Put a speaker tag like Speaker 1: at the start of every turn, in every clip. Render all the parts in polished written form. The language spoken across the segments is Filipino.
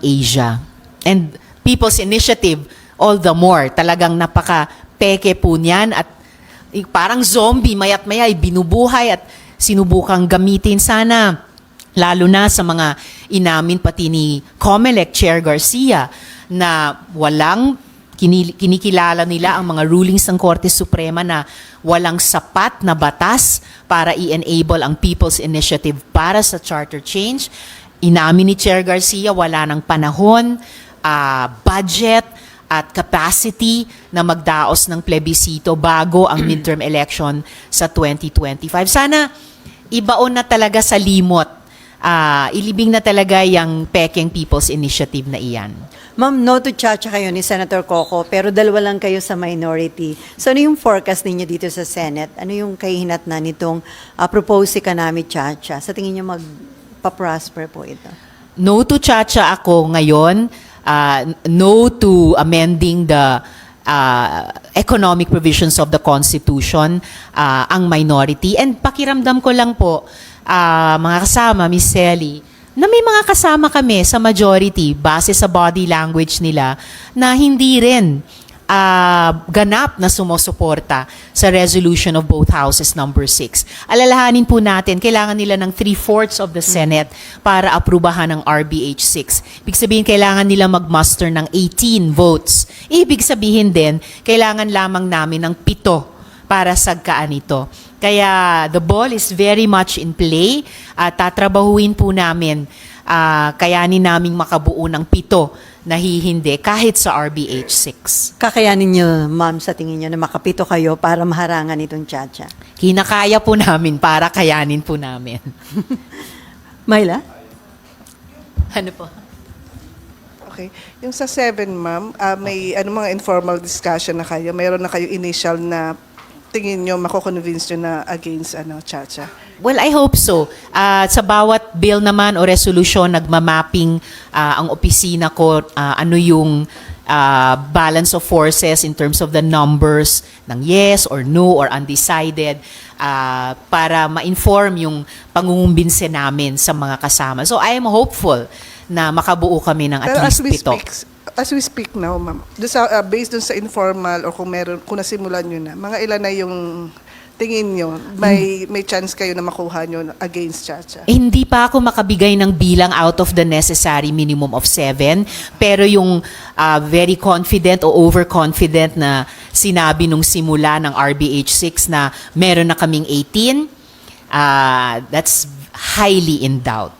Speaker 1: Asia. And People's Initiative, all the more. Talagang napaka-peke po niyan at parang zombie, mayat maya ay binubuhay at sinubukang gamitin. Sana, lalo na sa mga inamin pati ni COMELEC Chair Garcia, na walang kinikilala nila ang mga rulings ng Korte Suprema na walang sapat na batas para i-enable ang People's Initiative para sa charter change. Inamin ni Chair Garcia, wala ng panahon, budget at capacity na magdaos ng plebisito bago ang midterm election sa 2025. Sana ibaon na talaga sa limot. Ilibing na talaga yung pekeng People's Initiative na iyan.
Speaker 2: Ma'am, no to chacha kayo ni Senator Coco, pero dalawa lang kayo sa minority. So ano yung forecast ninyo dito sa Senate? Ano yung kahihinatnan nitong propose economic chacha? Sa tingin niyo magpa-prosper po ito?
Speaker 1: No to chacha ako ngayon. No to amending the economic provisions of the Constitution, ang minority. And pakiramdam ko lang po, mga kasama, Miss Selly, na may mga kasama kami sa majority base sa body language nila na hindi rin ganap na sumusuporta sa resolution of both houses number 6. Alalahanin po natin, kailangan nila ng 3/4 of the Senate para aprubahan ng RBH 6. Ibig sabihin, kailangan nila mag-muster ng 18 votes. Ibig sabihin din, kailangan lamang namin ng 7 para sagkaan ito. Kaya the ball is very much in play. Tatrabahuin po namin, kayanin naming makabuo ng 7 na hihindi kahit sa RBH 6.
Speaker 2: Kakayanin niyo, ma'am, sa tingin niyo na makapito kayo para maharangan itong chacha?
Speaker 1: Kinakaya po namin para kayanin po namin.
Speaker 2: Myla?
Speaker 1: Ano po?
Speaker 3: Okay. Yung sa 7, ma'am, may mga informal discussion na kayo? Mayroon na kayo initial na tingin nyo, mako-convince nyo na against chacha?
Speaker 1: Well, I hope so. Sa bawat bill naman o resolution, nagmamapping ang opisina ko ano yung balance of forces in terms of the numbers ng yes or no or undecided para ma-inform yung pangungumbinse namin sa mga kasama. So I am hopeful na makabuo kami ng at
Speaker 3: Pero
Speaker 1: least 7.
Speaker 3: as we speak now, ma'am, based dun sa informal or kung nasimulan nyo na, mga ilan na yung tingin nyo, may chance kayo na makuha nyo against chacha?
Speaker 1: Hindi pa ako makabigay ng bilang out of the necessary minimum of 7, pero yung very confident o overconfident na sinabi nung simula ng RBH 6 na meron na kaming 18, that's highly in doubt.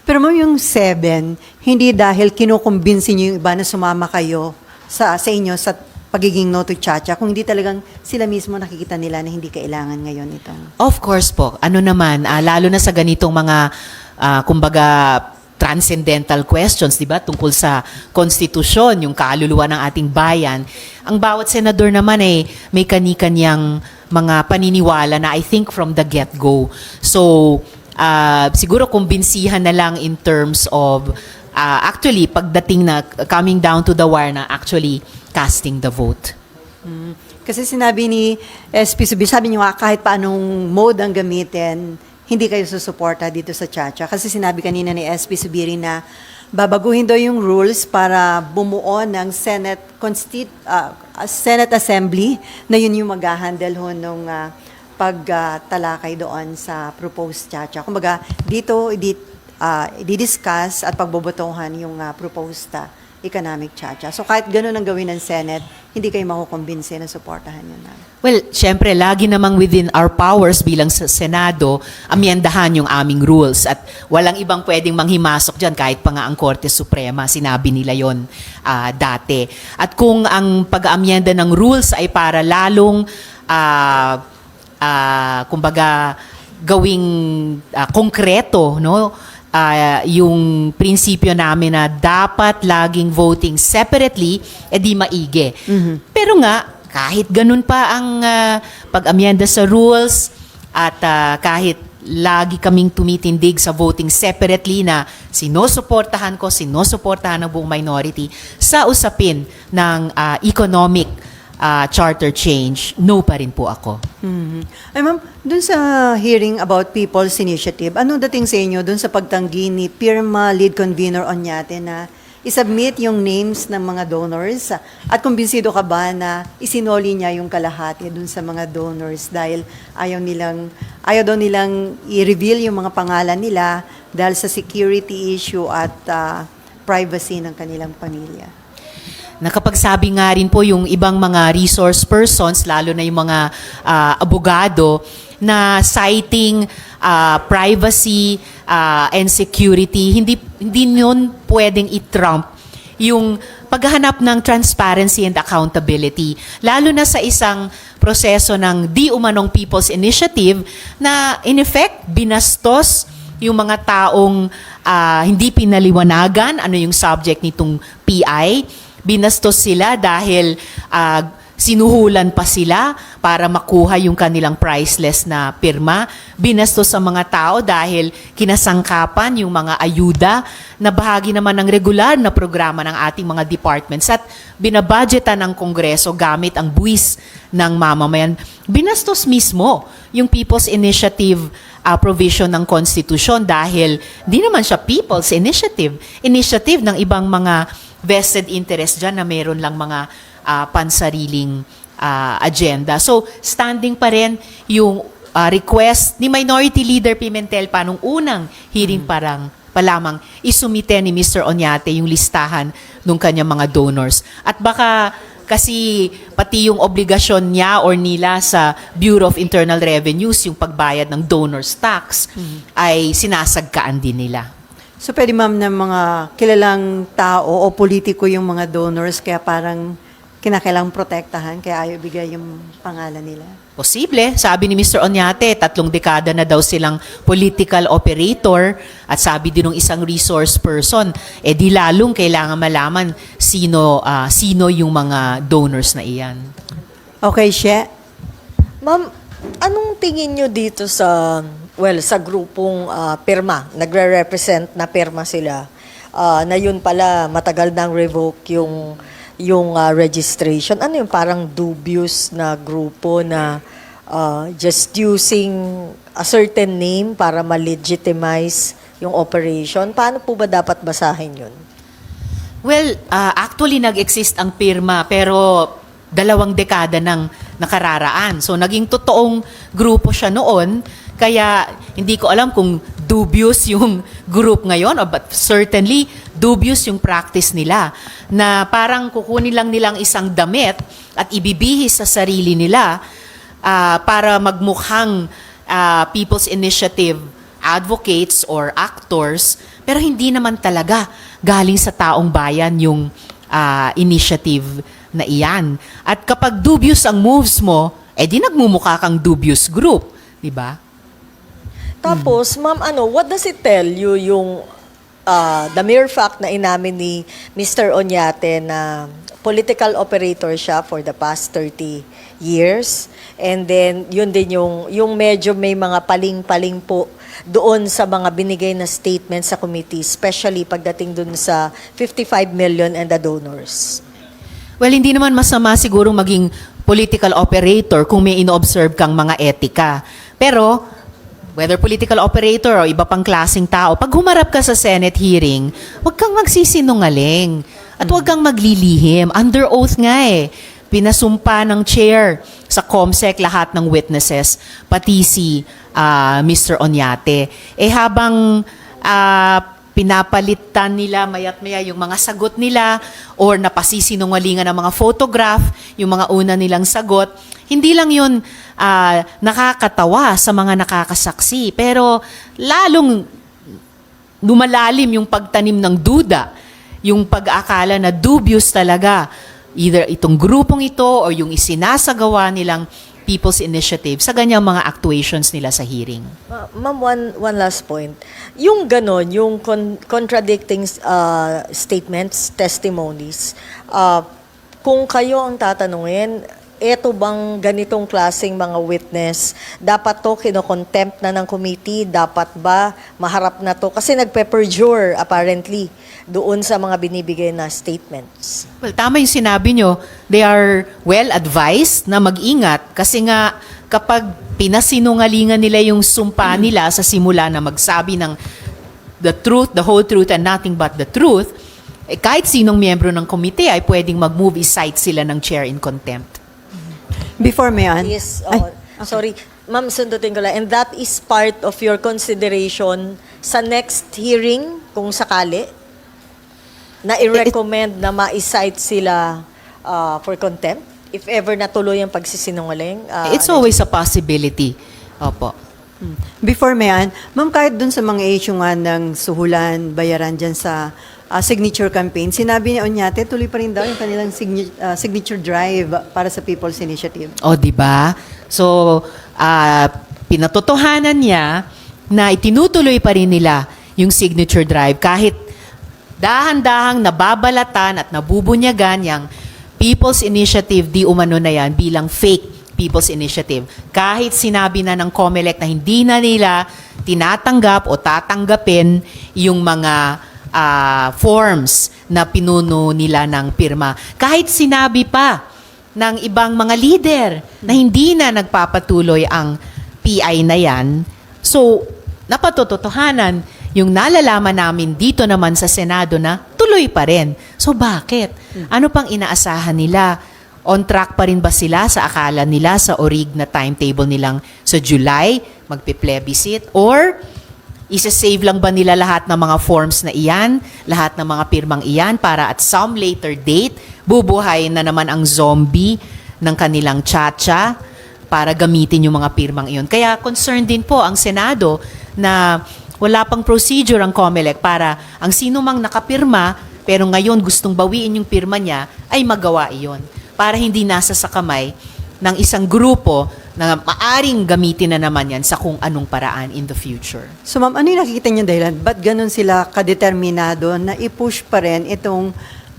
Speaker 2: Pero ma'am, yung 7, hindi dahil kinukumbinsin niyo yung iba na sumama kayo sa inyo sa pagiging no to chacha, kung hindi talagang sila mismo nakikita nila na hindi kailangan ngayon itong...
Speaker 1: Of course po. Ano naman, lalo na sa ganitong mga, kumbaga, transcendental questions, di ba? Tungkol sa konstitusyon, yung kaluluwa ng ating bayan. Ang bawat senador naman may kani-kanyang mga paniniwala na I think from the get-go. So, siguro kumbinsihan na lang in terms of actually pagdating na coming down to the wire na actually casting the vote.
Speaker 2: Kasi sinabi ni SP Subiri, sabi niyo kahit paanong mode ang gamitin, hindi kayo susuporta dito sa chacha. Kasi sinabi kanina ni SP Subiri na babaguhin daw yung rules para bumuo ng Senate Assembly na yun yung mag-handle ho nung pagtalakay doon sa proposed chacha. Kumbaga, dito i-discuss at pagbobotohan yung proposed economic chacha. So kahit ganun ang gawin ng Senate, hindi kayo makukumbinse na suportahan yun na.
Speaker 1: Well, syempre, lagi namang within our powers bilang sa Senado, amyendahan yung aming rules at walang ibang pwedeng manghimasok dyan kahit pa nga ang Korte Suprema, sinabi nila yon dati. At kung ang pag-amyenda ng rules ay para lalong kumbaga gawing konkreto, no? Yung prinsipyo namin na dapat laging voting separately, di maigi. Pero nga, kahit ganun pa ang pag-amyenda sa rules at kahit lagi kaming tumitindig sa voting separately na sinusuportahan ng buong minority sa usapin ng economic charter change, no pa rin po ako.
Speaker 2: Ay ma'am, dun sa hearing about People's Initiative, ano dating sa inyo dun sa pagtanggi ni Pirma Lead Convener Oñate na isubmit yung names ng mga donors? At kumbinsido ka ba na isinoli niya yung kalahati dun sa mga donors dahil ayaw daw nilang i-reveal yung mga pangalan nila dahil sa security issue at privacy ng kanilang pamilya?
Speaker 1: Nakapagsabi nga rin po yung ibang mga resource persons, lalo na yung mga abogado, na citing privacy and security, hindi yun pwedeng i-trump yung paghahanap ng transparency and accountability. Lalo na sa isang proseso ng di umanong People's Initiative na in effect binastos yung mga taong hindi pinaliwanagan ano yung subject nitong PI. Binastos sila dahil sinuhulan pa sila para makuha yung kanilang priceless na pirma. Binastos sa mga tao dahil kinasangkapan yung mga ayuda na bahagi naman ng regular na programa ng ating mga departments at binabudgetan ng Kongreso gamit ang buwis ng mamamayan. Binastos mismo yung People's Initiative provision ng Konstitusyon dahil di naman siya People's Initiative. Initiative ng ibang mga vested interest dyan na meron lang mga pansariling agenda. So, standing pa rin yung request ni Minority Leader Pimentel pa nung unang hearing pa lamang isumite ni Mr. Oñate yung listahan ng kanyang mga donors. At baka kasi pati yung obligasyon niya or nila sa Bureau of Internal Revenues, yung pagbayad ng donors tax, ay sinasagkaan din nila.
Speaker 2: So pwede ma'am na mga kilalang tao o politiko yung mga donors kaya parang kinakailangang protektahan kaya ayaw bigay yung pangalan nila?
Speaker 1: Posible. Sabi ni Mr. Oñate, 3 dekada na daw silang political operator at sabi din ng isang resource person, di lalong kailangan malaman sino yung mga donors na iyan.
Speaker 2: Okay, She.
Speaker 4: Ma'am, anong tingin nyo dito sa grupong pirma, nagre-represent na pirma sila, na yun pala matagal nang revoke yung registration. Ano yung parang dubious na grupo na just using a certain name para ma-legitimize yung operation? Paano po ba dapat basahin yun?
Speaker 1: Well, actually nag-exist ang pirma pero 2 dekada nang nakararaan. So naging totoong grupo siya noon. Kaya hindi ko alam kung dubious yung group ngayon, but certainly dubious yung practice nila na parang kukunin lang nilang isang damit at ibibihis sa sarili nila para magmukhang People's Initiative advocates or actors, pero hindi naman talaga galing sa taong bayan yung initiative na iyan. At kapag dubious ang moves mo, di nagmumukha kang dubious group, di ba?
Speaker 4: Tapos, ma'am, what does it tell you yung the mere fact na inamin ni Mr. Oñate na political operator siya for the past 30 years, and then yun din yung medyo may mga paling-paling po doon sa mga binigay na statement sa committee, especially pagdating dun sa 55 million and the donors?
Speaker 1: Well, hindi naman masama siguro maging political operator kung may ino-observe kang mga etika. Pero whether political operator o iba pang klaseng tao, pag humarap ka sa Senate hearing, huwag kang magsisinungaling at huwag kang maglilihim. Under oath nga pinasumpa ng chair sa COMSEC lahat ng witnesses, pati si Mr. Oñate. Habang pinapalitan nila mayat maya yung mga sagot nila or napasisinungalingan ng mga photograph, yung mga una nilang sagot, hindi lang yun nakakatawa sa mga nakakasaksi, pero lalong lumalalim yung pagtanim ng duda, yung pag-akala na dubious talaga either itong grupong ito o yung isinasagawa nilang People's Initiative sa ganyang mga actuations nila sa hearing.
Speaker 4: Ma'am, one last point. Yung ganon, yung contradicting statements, testimonies, kung kayo ang tatanungin, eto bang ganitong klaseng mga witness, dapat to kino-contempt na ng committee? Dapat ba maharap na to? Kasi nagpe-perjure apparently doon sa mga binibigay na statements.
Speaker 1: Well, tama yung sinabi nyo. They are well advised na mag-ingat kasi nga kapag pinasinungalingan nila yung sumpa nila sa simula na magsabi ng the truth, the whole truth, and nothing but the truth, eh, kahit sinong miyembro ng komite ay pwedeng mag-move, cite sila ng chair in contempt.
Speaker 2: Before Mayan.
Speaker 4: Yes,
Speaker 2: Ay,
Speaker 4: sorry. Ma'am, sundutin ko lang. And that is part of your consideration sa next hearing, kung sakali, na i-recommend na ma-cite sila for contempt? If ever natuloy ang pagsisinungaling?
Speaker 1: It's always a possibility. Opo.
Speaker 2: Before Mayan, ma'am, kahit dun sa mga issue nga ng suhulan, bayaran dyan sa signature campaign, sinabi ni Oñate, tuloy pa rin daw yung kanilang signature drive para sa People's Initiative.
Speaker 1: O, di ba? So, pinatotohanan niya na itinutuloy pa rin nila yung signature drive kahit dahan-dahang nababalatan at nabubunyagan yung People's Initiative, di umano na yan bilang fake People's Initiative. Kahit sinabi na ng COMELEC na hindi na nila tinatanggap o tatanggapin yung mga forms na pinuno nila ng pirma. Kahit sinabi pa ng ibang mga leader na hindi na nagpapatuloy ang PI na yan, so napatotohanan yung nalalaman namin dito naman sa Senado na tuloy pa rin. So bakit? Ano pang inaasahan nila? On track pa rin ba sila sa akala nila sa orig na timetable nilang sa July magpi-plebiscite? Or isa-save lang ba nila lahat ng mga forms na iyan, lahat ng mga pirmang iyan para at some later date, bubuhay na naman ang zombie ng kanilang tsa-tsa para gamitin yung mga pirmang iyon. Kaya concerned din po ang Senado na wala pang procedure ang COMELEC para ang sino mang nakapirma pero ngayon gustong bawiin yung pirma niya ay magawa iyon para hindi nasa sa kamay ng isang grupo na maaring gamitin na naman yan sa kung anong paraan in the future.
Speaker 2: So ma'am, ano yung nakikita niyo dahilan? Ba't ganun sila kadeterminado na i-push pa rin itong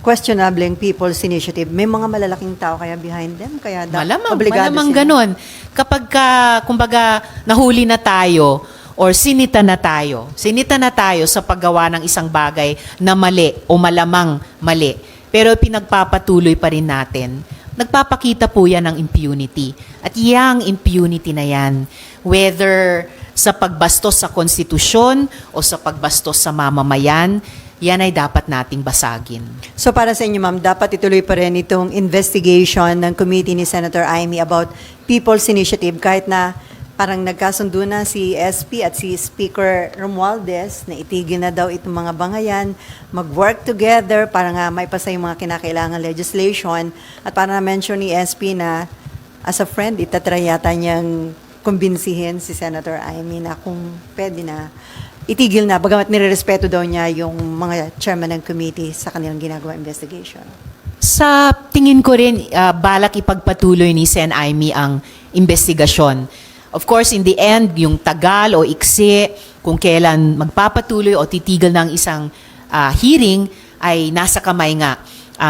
Speaker 2: questionableng People's Initiative? May mga malalaking tao kaya behind them? Kaya
Speaker 1: Malamang ganun. Kapag kumbaga, nahuli na tayo or sinita na tayo sa paggawa ng isang bagay na mali o malamang mali, pero pinagpapatuloy pa rin natin, nagpapakita po yan ng impunity. At yang impunity na yan, whether sa pagbastos sa konstitusyon o sa pagbastos sa mamamayan, yan ay dapat nating basagin.
Speaker 2: So para sa inyo ma'am, dapat ituloy pa rin itong investigation ng committee ni Senator Amy about People's Initiative kahit na parang nagkasundo na si SP at si Speaker Romualdez na itigil na daw itong mga bangayan, mag-work together para nga maipasa yung mga kinakailangan legislation at para na-mention ni SP na as a friend, itatry yata niyang kumbinsihin si Senator Amy na kung pwede na itigil na, bagamat nirerespeto daw niya yung mga chairman ng committee sa kanilang ginagawa investigation.
Speaker 1: Sa tingin ko rin, balak ipagpatuloy ni Sen. Amy ang investigasyon. Of course, in the end, yung tagal o iksi, kung kailan magpapatuloy o titigil ng isang hearing, ay nasa kamay nga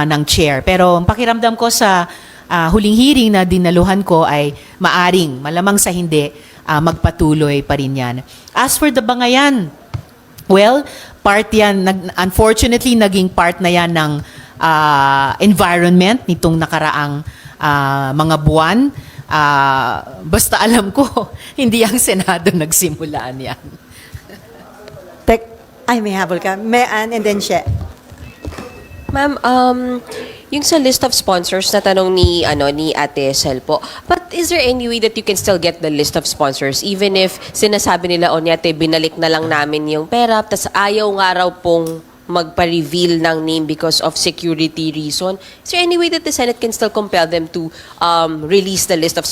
Speaker 1: ng chair. Pero ang pakiramdam ko sa huling hearing na dinaluhan ko ay malamang sa hindi, magpatuloy pa rin yan. As for the bangayan, well, part yan, unfortunately, naging part na yan ng environment nitong nakaraang mga buwan. Basta alam ko, hindi ang Senado nagsimulaan yan.
Speaker 2: May habol ka. Mayan and then She.
Speaker 5: Ma'am, yung sa list of sponsors na tanong ni Ate Sel po, but is there any way that you can still get the list of sponsors even if sinasabi nila Oñate, binalik na lang namin yung pera, tas ayaw nga raw pong magpa-reveal ng name because of security reason? Is there any way that the Senate can still compel them to release the list of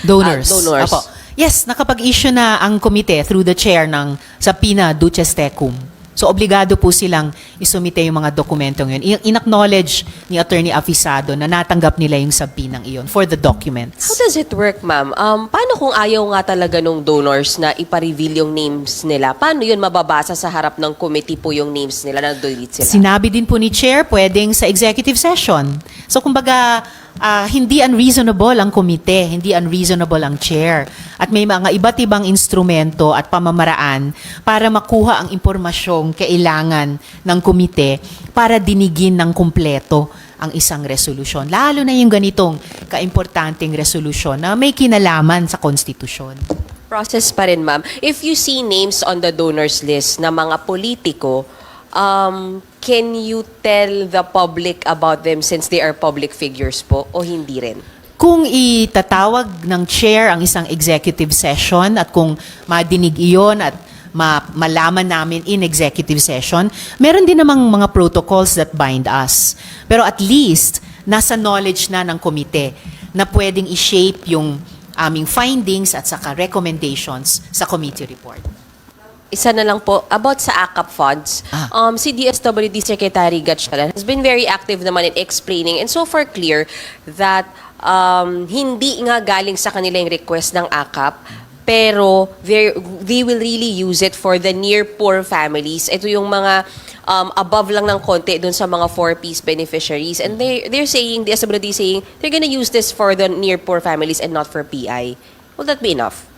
Speaker 5: donors?
Speaker 1: Donors. Apo. Yes, nakapag-issue na ang komite through the chair ng Sapina Duces Tecum. So, obligado po silang isumite yung mga dokumentong yun. In-acknowledge ni Attorney Afisado na natanggap nila yung subpoena iyon for the documents.
Speaker 5: How does it work, ma'am? Paano kung ayaw nga talaga nung donors na ipa-reveal yung names nila? Paano yun mababasa sa harap ng committee po yung names nila na delete sila?
Speaker 1: Sinabi din po ni Chair, pwedeng sa executive session. So, kumbaga, hindi unreasonable ang komite, hindi unreasonable ang chair. At may mga iba't ibang instrumento at pamamaraan para makuha ang impormasyong kailangan ng komite para dinigin ng kumpleto ang isang resolusyon. Lalo na yung ganitong kaimportanteng resolusyon na may kinalaman sa konstitusyon.
Speaker 5: Process pa rin, ma'am. If you see names on the donors list na mga politiko, can you tell the public about them since they are public figures po o hindi rin?
Speaker 1: Kung itatawag ng chair ang isang executive session at kung madinig iyon at malaman namin in executive session, meron din namang mga protocols that bind us. Pero at least, nasa knowledge na ng komite na pwedeng i-shape yung aming findings at saka recommendations sa committee report.
Speaker 5: Isa na lang po, about sa AKAP funds, si DSWD Secretary Gatchalian has been very active naman in explaining and so far clear that hindi nga galing sa kanila yung request ng AKAP, pero they will really use it for the near poor families. Ito yung mga above lang ng konti dun sa mga 4Ps beneficiaries. And they're saying, DSWD saying, they're gonna use this for the near poor families and not for PI. Will that be enough?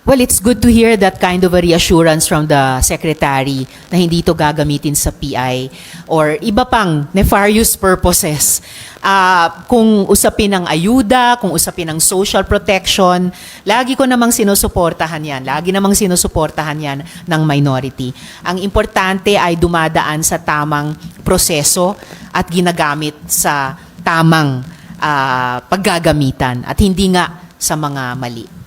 Speaker 1: Well, it's good to hear that kind of a reassurance from the secretary na hindi ito gagamitin sa PI or iba pang nefarious purposes. Kung usapin ng ayuda, kung usapin ng social protection, lagi ko namang sinusuportahan yan. Lagi namang sinusuportahan yan ng minority. Ang importante ay dumadaan sa tamang proseso at ginagamit sa tamang paggagamitan at hindi nga sa mga mali.